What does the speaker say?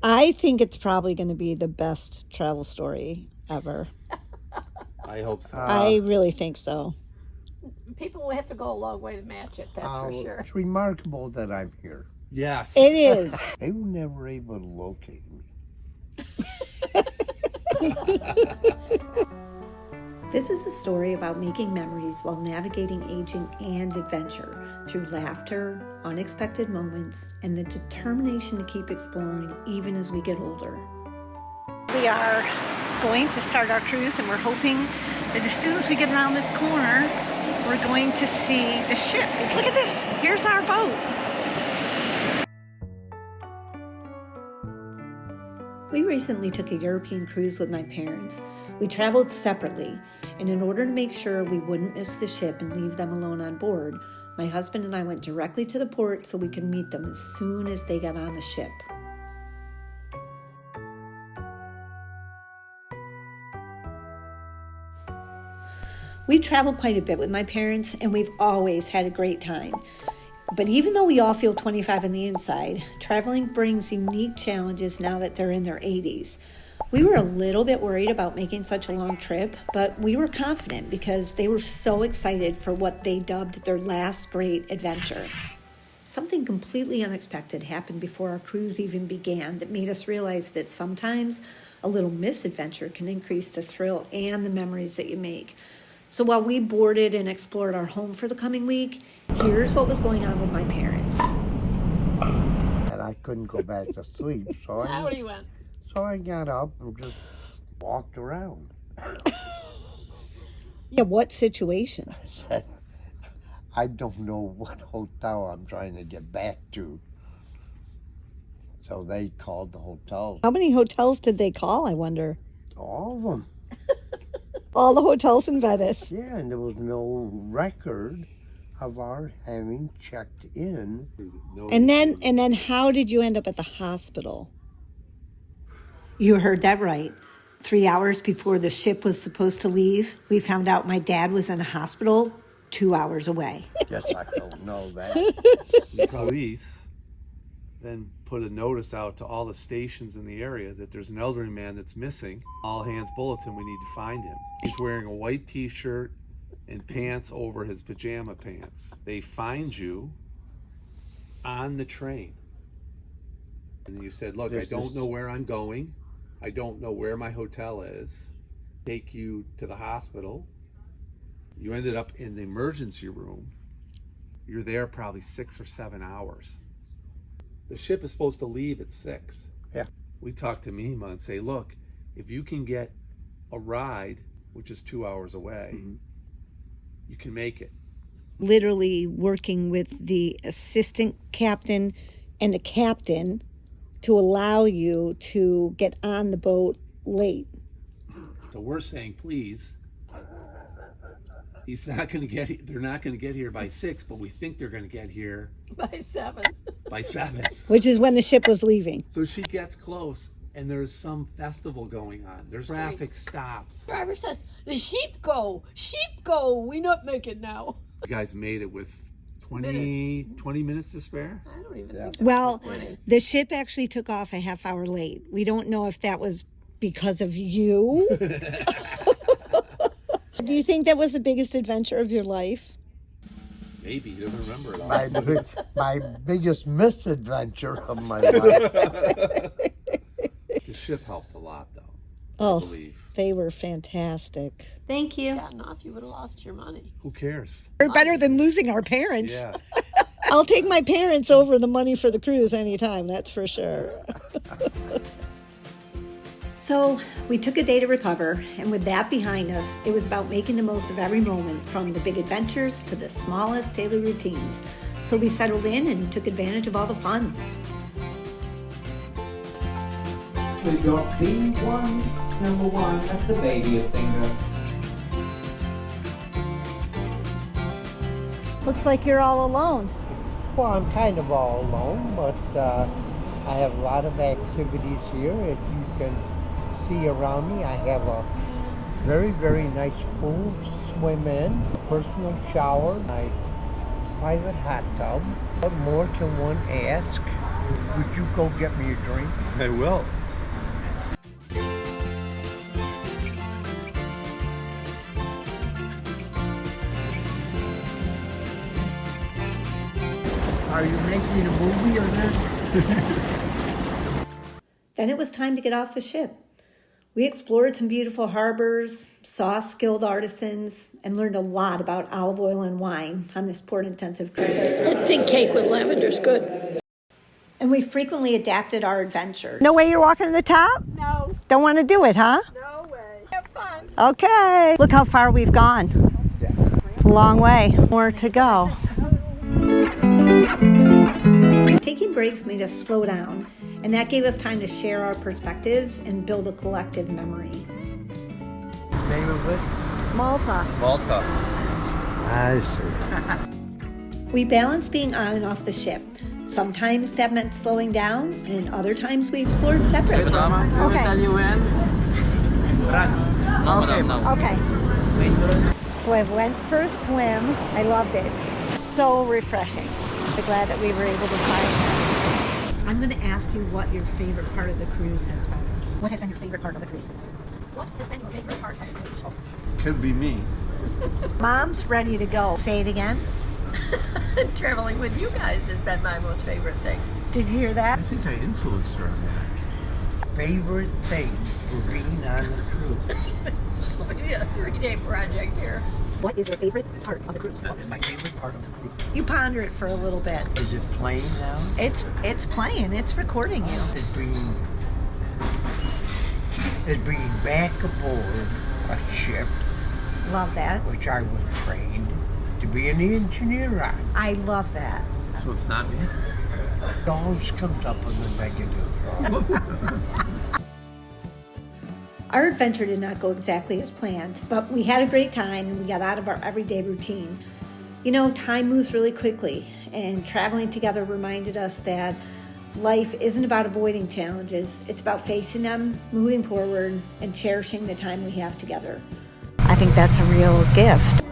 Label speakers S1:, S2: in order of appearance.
S1: I think it's probably going to be the best travel story ever.
S2: I hope so.
S1: I really think so.
S3: People will have to go a long way to match it, that's for sure.
S4: It's remarkable that I'm here.
S2: Yes.
S1: It is.
S4: They were never able to locate me.
S5: This is a story about making memories while navigating aging and adventure through laughter, unexpected moments, and the determination to keep exploring even as we get older. We are going to start our cruise, and we're hoping that as soon as we get around this corner, we're going to see the ship. Look at this. Here's our boat. We recently took a European cruise with my parents. We traveled separately, and in order to make sure we wouldn't miss the ship and leave them alone on board, my husband and I went directly to the port so we could meet them as soon as they got on the ship. We traveled quite a bit with my parents, and we've always had a great time. But even though we all feel 25 on the inside, traveling brings unique challenges now that they're in their 80s. We were a little bit worried about making such a long trip, but we were confident because they were so excited for what they dubbed their last great adventure. Something completely unexpected happened before our cruise even began that made us realize that sometimes a little misadventure can increase the thrill and the memories that you make. So while we boarded and explored our home for the coming week, here's what was going on with my parents.
S4: And I couldn't go back to sleep, so I got up and just walked around.
S1: Yeah, what situation?
S4: I said, I don't know what hotel I'm trying to get back to. So they called the hotel.
S1: How many hotels did they call, I wonder?
S4: All of them.
S1: All the hotels in Venice.
S4: Yeah, and there was no record of our having checked in.
S1: And then how did you end up at the hospital?
S5: You heard that right. 3 hours before the ship was supposed to leave, we found out my dad was in a hospital 2 hours away.
S4: Guess I don't know that.
S2: The police then put a notice out to all the stations in the area that there's an elderly man that's missing. All hands bulletin, we need to find him. He's wearing a white t-shirt and pants over his pajama pants. They find you on the train. And you said, look, I don't know where I'm going. I don't know where my hotel is. Take you to the hospital. You ended up in the emergency room. You're there probably 6 or 7 hours. The ship is supposed to leave at 6.
S4: Yeah.
S2: We talked to Mima and say, look, if you can get a ride, which is 2 hours away, you can make it.
S1: Literally working with the assistant captain and the captain to allow you to get on the boat late.
S2: So we're saying, please, they're not going to get here by 6, but we think they're going to get here
S3: By 7.
S2: by 7.
S1: Which is when the ship was leaving.
S2: So she gets close, and there's some festival going on. There's traffic stops.
S3: Driver says, the sheep go, we not make it now.
S2: You guys made it with 20 minutes to spare?
S3: I don't even think
S1: Well,
S3: 20.
S1: the ship actually took off a half hour late. We don't know if that was because of you. Do you think that was the biggest adventure of your life?
S2: Maybe. You don't remember it all.
S4: My biggest misadventure of my life.
S2: The ship helped a lot, though.
S1: Oh,
S2: I believe.
S1: they were fantastic.
S5: Thank you.
S3: Gotten off, you would have lost your money.
S2: Who cares?
S1: We're better than losing our parents.
S2: Yeah.
S1: I'll take my parents over the money for the cruise anytime, that's for sure.
S5: So we took a day to recover, and with that behind us, it was about making the most of every moment, from the big adventures to the smallest daily routines. So we settled in and took advantage of all the fun.
S6: We got B1, number 1, that's the baby finger.
S1: Looks like you're all alone.
S4: Well, I'm kind of all alone, but I have a lot of activities here. If you can see around me, I have a very, very nice pool to swim in, a personal shower, my private hot tub. What more can one ask Would you go get me a drink?
S2: I will.
S4: Are you making a movie or not?
S5: Then it was time to get off the ship. We explored some beautiful harbors, saw skilled artisans, and learned a lot about olive oil and wine on this port-intensive cruise.
S3: That pig cake with lavender's good.
S5: And we frequently adapted our adventures.
S1: No way you're walking to the top?
S3: No,
S1: Don't want to do it, huh?
S3: no way. Have fun.
S1: Okay. Look how far we've gone. It's a long way. More to go.
S5: Taking breaks made us slow down, and that gave us time to share our perspectives and build a collective memory.
S4: Name of it?
S1: Malta.
S2: Malta.
S4: I see.
S5: We balanced being on and off the ship. Sometimes that meant slowing down, and other times we explored separately.
S1: Okay. Okay. So I went for a swim. I loved it. So refreshing. I'm glad that we were able to find this.
S5: I'm going to ask you what your favorite part of the cruise has been. What has been your favorite part of the cruise?
S3: What has been your favorite part of the cruise?
S2: Could be me.
S1: Mom's ready to go. Say it again.
S3: Traveling with you guys has been my most favorite thing.
S1: Did you hear that?
S2: I think I influenced her on that.
S4: Favorite thing for being on the cruise?
S3: It's going to be a 3-day project here.
S5: What is your favorite part of the cruise?
S4: What is my favorite part of the cruise?
S1: You ponder it for a little bit.
S4: Is it playing now?
S1: It's playing. It's recording you.
S4: It's bringing back aboard a ship
S1: Love that.
S4: which I was trained to be an engineer on.
S1: I love that.
S2: So it's not me?
S4: It always comes up with a negative.
S5: Our adventure did not go exactly as planned, but we had a great time and we got out of our everyday routine. You know, time moves really quickly, and traveling together reminded us that life isn't about avoiding challenges. It's about facing them, moving forward, and cherishing the time we have together.
S1: I think that's a real gift.